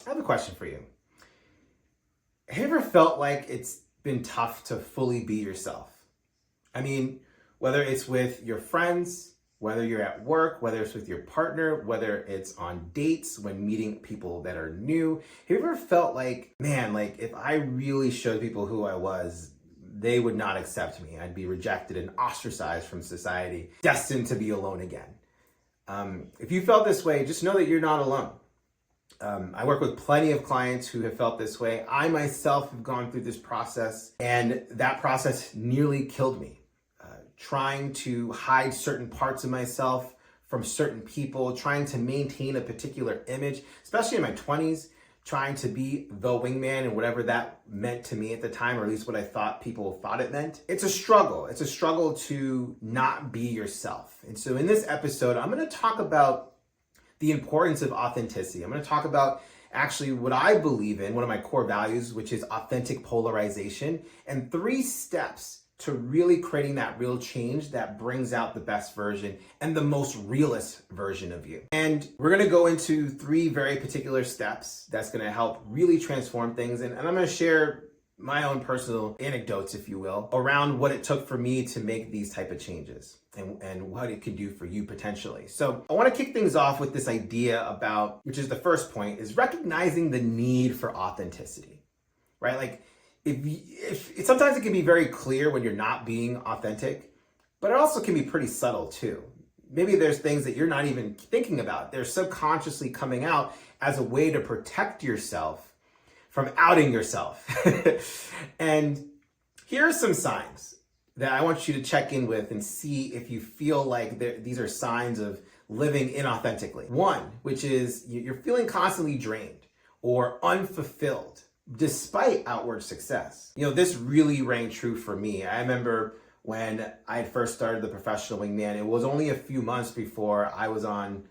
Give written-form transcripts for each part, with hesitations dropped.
I have a question for you. Have you ever felt like it's been tough to fully be yourself? I mean, whether it's with your friends, whether you're at work, whether it's with your partner, whether it's on dates, when meeting people that are new. Have you ever felt like, man, like if I really showed people who I was, they would not accept me. I'd be rejected and ostracized from society, destined to be alone again. If you felt this way, just know that you're not alone. I work with plenty of clients who have felt this way. I myself have gone through this process, and that process nearly killed me. Trying to hide certain parts of myself from certain people, trying to maintain a particular image, especially in my 20s, trying to be the wingman and whatever that meant to me at the time, or at least what I thought people thought it meant. It's a struggle. It's a struggle to not be yourself. And so in this episode, I'm going to talk about the importance of authenticity. I'm going to talk about actually what I believe in, one of my core values, which is authentic polarization, and 3 steps to really creating that real change that brings out the best version and the most realist version of you. And we're gonna go into 3 very particular steps that's gonna help really transform things. And I'm gonna share my own personal anecdotes, if you will, around what it took for me to make these type of changes and what it could do for you potentially. So I wanna kick things off with this idea about, which is the first point, is recognizing the need for authenticity, right? Like, if sometimes it can be very clear when you're not being authentic, but it also can be pretty subtle too. Maybe there's things that you're not even thinking about. They're subconsciously coming out as a way to protect yourself from outing yourself. And here are some signs that I want you to check in with and see if you feel like these are signs of living inauthentically. 1, which is you're feeling constantly drained or unfulfilled despite outward success. You know, this really rang true for me. I remember when I had first started the professional wingman, it was only a few months before I was on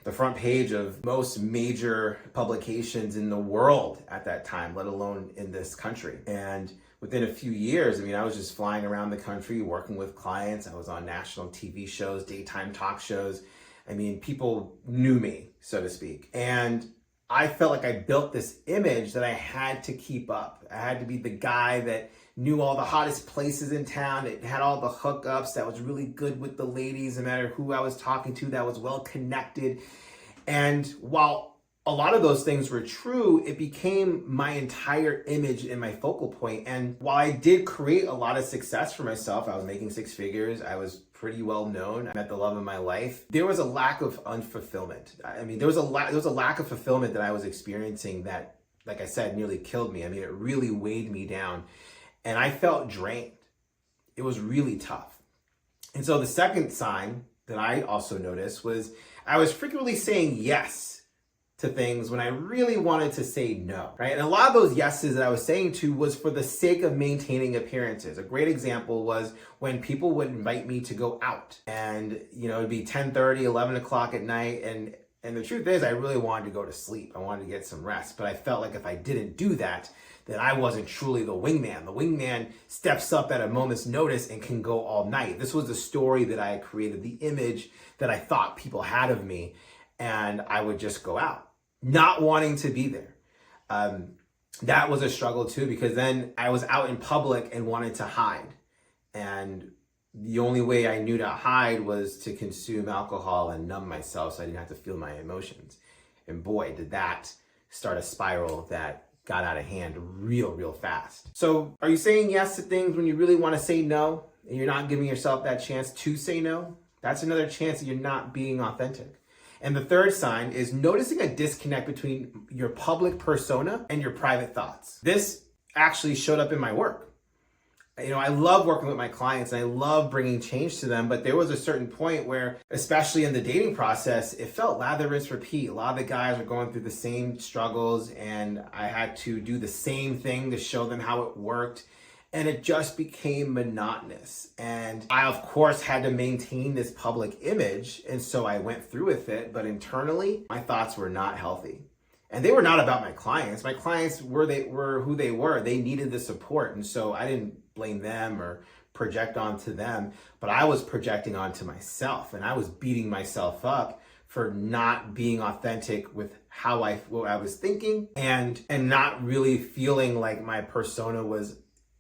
the front page of most major publications in the world at that time, let alone in this country. And within a few years, I mean, I was just flying around the country, working with clients. I was on national TV shows, daytime talk shows. I mean, people knew me, so to speak. And I felt like I built this image that I had to keep up. I had to be the guy that knew all the hottest places in town, that had all the hookups, that was really good with the ladies, no matter who I was talking to, that was well connected. And while a lot of those things were true, it became my entire image and my focal point. And while I did create a lot of success for myself, I was making 6 figures, I was pretty well known, I met the love of my life, there was a lack of unfulfillment. I mean, there was a lack of fulfillment that I was experiencing that, like I said, nearly killed me. I mean, it really weighed me down and I felt drained. It was really tough. And so the second sign that I also noticed was I was frequently saying yes to things when I really wanted to say no, right? And a lot of those yeses that I was saying to was for the sake of maintaining appearances. A great example was when people would invite me to go out and, you know, it'd be 10:30, 11 o'clock at night. And the truth is I really wanted to go to sleep. I wanted to get some rest, but I felt like if I didn't do that, then I wasn't truly the wingman. The wingman steps up at a moment's notice and can go all night. This was the story that I had created, the image that I thought people had of me. And I would just go out, not wanting to be there. That was a struggle too, because then I was out in public and wanted to hide. And the only way I knew to hide was to consume alcohol and numb myself so I didn't have to feel my emotions. And boy, did that start a spiral that got out of hand real fast. So are you saying yes to things when you really want to say no and you're not giving yourself that chance to say no? That's another chance that you're not being authentic. And the third sign is noticing a disconnect between your public persona and your private thoughts. This actually showed up in my work. You know, I love working with my clients and I love bringing change to them, but there was a certain point where, especially in the dating process, it felt lather, rinse, repeat. A lot of the guys were going through the same struggles and I had to do the same thing to show them how it worked. And it just became monotonous. And I, of course, had to maintain this public image. And so I went through with it. But internally, my thoughts were not healthy. And they were not about my clients. My clients were who they were. They needed the support. And so I didn't blame them or project onto them. But I was projecting onto myself. And I was beating myself up for not being authentic with what I was thinking, and not really feeling like my persona was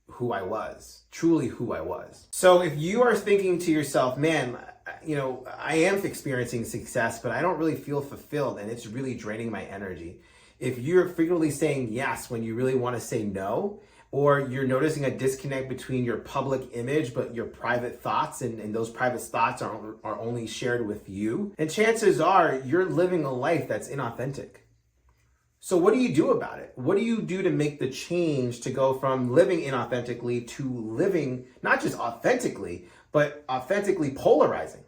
who I was, truly who I was. So if you are thinking to yourself, man, I am experiencing success, but I don't really feel fulfilled and it's really draining my energy. If you're frequently saying yes when you really want to say no, or you're noticing a disconnect between your public image but your private thoughts, and those private thoughts are only shared with you, and chances are you're living a life that's inauthentic. So what do you do about it? What do you do to make the change to go from living inauthentically to living not just authentically, but authentically polarizing?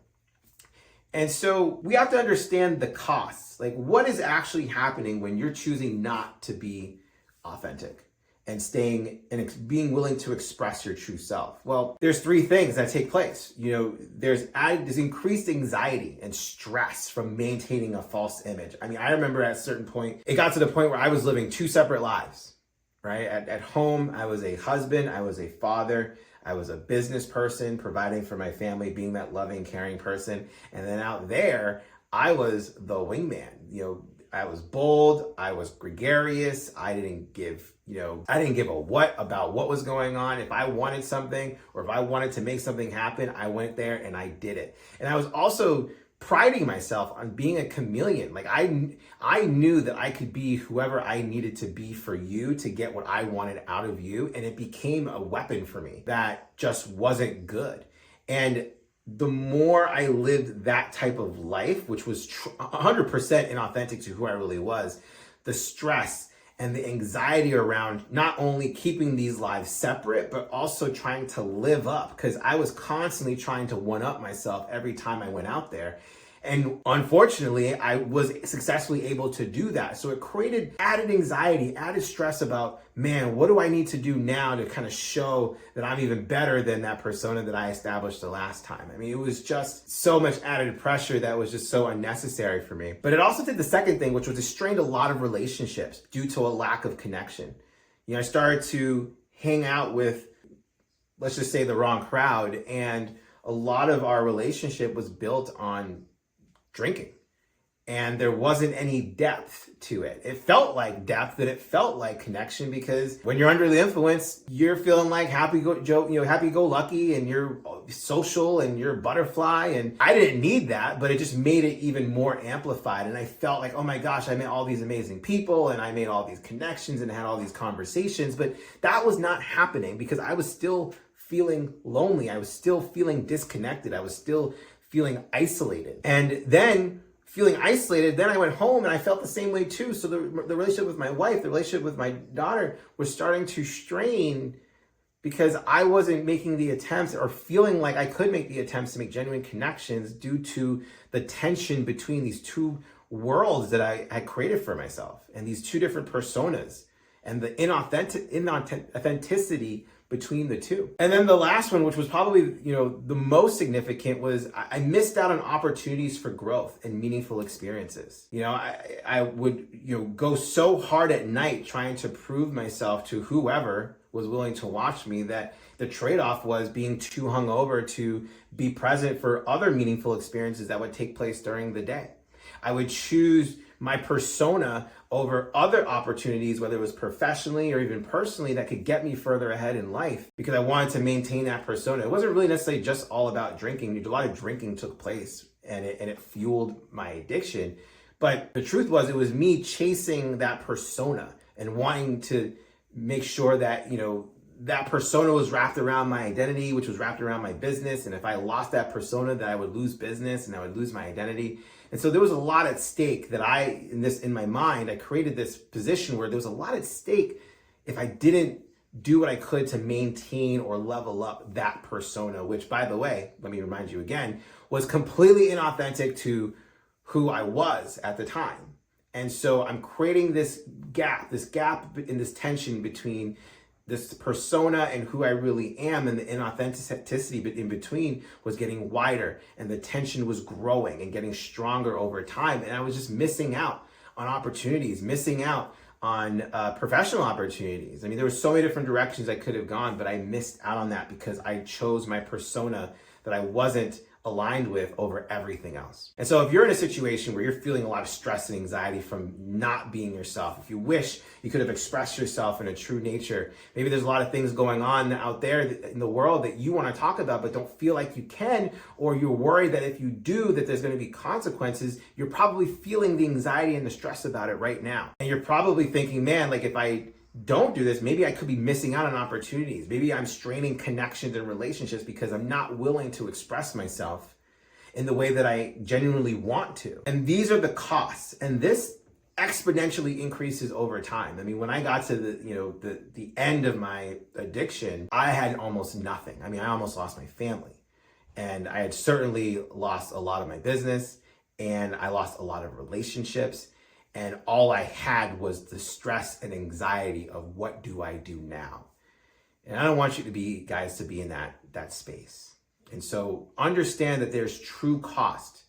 And so we have to understand the costs. Like, what is actually happening when you're choosing not to be authentic and staying and being willing to express your true self? Well, there's three things that take place. There's increased anxiety and stress from maintaining a false image. I mean, I remember at a certain point, it got to the point where I was living two separate lives, right? At home, I was a husband, I was a father, I was a business person, providing for my family, being that loving, caring person. And then out there, I was the wingman. I was bold, I was gregarious, I didn't give a what about what was going on. If I wanted something or if I wanted to make something happen, I went there and I did it. And I was also priding myself on being a chameleon. Like I knew that I could be whoever I needed to be for you to get what I wanted out of you. And it became a weapon for me that just wasn't good. And the more I lived that type of life, which was 100% inauthentic to who I really was, the stress and the anxiety around not only keeping these lives separate, but also trying to live up, because I was constantly trying to one up myself every time I went out there. And unfortunately, I was successfully able to do that. So it created added anxiety, added stress about, man, what do I need to do now to kind of show that I'm even better than that persona that I established the last time? I mean, it was just so much added pressure that was just so unnecessary for me. But it also did the second thing, which was it strained a lot of relationships due to a lack of connection. I started to hang out with, let's just say, the wrong crowd. And a lot of our relationship was built on drinking, and there wasn't any depth to it. It felt like depth and it felt like connection, because when you're under the influence, you're feeling like happy-go-lucky, and you're social and you're a butterfly. And I didn't need that, but it just made it even more amplified. And I felt like, oh my gosh, I met all these amazing people and I made all these connections and had all these conversations, but that was not happening because I was still feeling lonely. I was still feeling disconnected. I was still feeling isolated. And then feeling isolated, then I went home and I felt the same way too. So the relationship with my wife, the relationship with my daughter was starting to strain because I wasn't making the attempts or feeling like I could make the attempts to make genuine connections due to the tension between these two worlds that I had created for myself and these two different personas and the inauthenticity between the two. And then the last one, which was probably, the most significant, was I missed out on opportunities for growth and meaningful experiences. I would, go so hard at night trying to prove myself to whoever was willing to watch me that the trade-off was being too hungover to be present for other meaningful experiences that would take place during the day. I would choose my persona over other opportunities, whether it was professionally or even personally, that could get me further ahead in life because I wanted to maintain that persona. It wasn't really necessarily just all about drinking. A lot of drinking took place and it fueled my addiction. But the truth was, it was me chasing that persona and wanting to make sure that, that persona was wrapped around my identity, which was wrapped around my business. And if I lost that persona, that I would lose business and I would lose my identity. And so there was a lot at stake that in my mind, I created this position where there was a lot at stake if I didn't do what I could to maintain or level up that persona, which, by the way, let me remind you again, was completely inauthentic to who I was at the time. And so I'm creating this gap in this tension between this persona and who I really am, and the inauthenticity in between was getting wider, and the tension was growing and getting stronger over time. And I was just missing out on opportunities, missing out on professional opportunities. I mean, there were so many different directions I could have gone, but I missed out on that because I chose my persona that I wasn't aligned with over everything else. And so if you're in a situation where you're feeling a lot of stress and anxiety from not being yourself, if you wish you could have expressed yourself in a true nature, maybe there's a lot of things going on out there in the world that you want to talk about but don't feel like you can, or you're worried that if you do that there's going to be consequences, you're probably feeling the anxiety and the stress about it right now. And you're probably thinking, man, like if I don't do this, maybe I could be missing out on opportunities. Maybe I'm straining connections and relationships because I'm not willing to express myself in the way that I genuinely want to. And these are the costs. And this exponentially increases over time. I mean, when I got to the end of my addiction, I had almost nothing. I mean, I almost lost my family. And I had certainly lost a lot of my business, and I lost a lot of relationships. And all I had was the stress and anxiety of what do I do now? And I don't want you to be in that space. And so understand that there's true cost,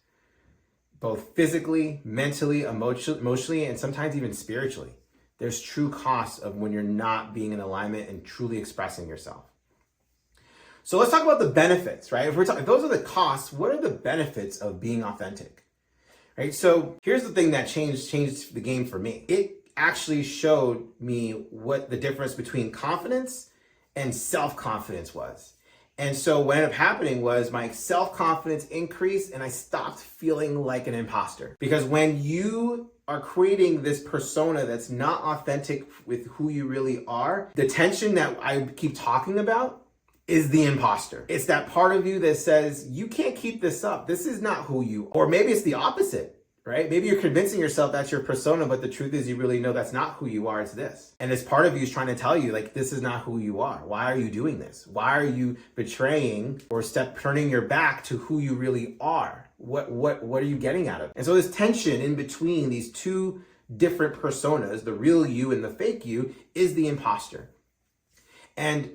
both physically, mentally, emotionally, and sometimes even spiritually. There's true cost of when you're not being in alignment and truly expressing yourself. So let's talk about the benefits, right? If those are the costs, what are the benefits of being authentic? Right? So here's the thing that changed the game for me. It actually showed me what the difference between confidence and self-confidence was. And so what ended up happening was my self-confidence increased and I stopped feeling like an imposter. Because when you are creating this persona that's not authentic with who you really are, the tension that I keep talking about is the imposter. It's that part of you that says, you can't keep this up. This is not who you are. Or maybe it's the opposite, right? Maybe you're convincing yourself that's your persona, but the truth is you really know that's not who you are, it's this. And this part of you is trying to tell you, like, this is not who you are. Why are you doing this? Why are you betraying or turning your back to who you really are? What are you getting out of it? And so this tension in between these two different personas, the real you and the fake you, is the imposter. And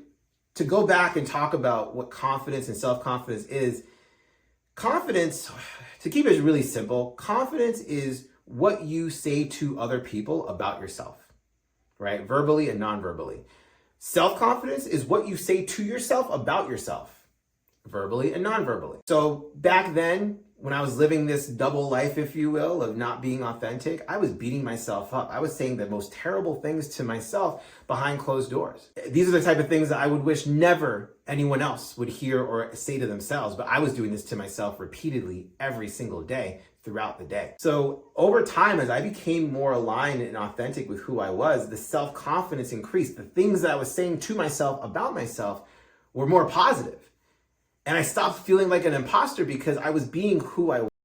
to go back and talk about what confidence and self-confidence is, confidence, to keep it really simple, confidence is what you say to other people about yourself, right? Verbally and non-verbally. Self-confidence is what you say to yourself about yourself, verbally and non-verbally. So back then, when I was living this double life, if you will, of not being authentic, I was beating myself up. I was saying the most terrible things to myself behind closed doors. These are the type of things that I would wish never anyone else would hear or say to themselves, but I was doing this to myself repeatedly every single day throughout the day. So over time, as I became more aligned and authentic with who I was, the self-confidence increased. The things that I was saying to myself about myself were more positive. And I stopped feeling like an imposter because I was being who I was.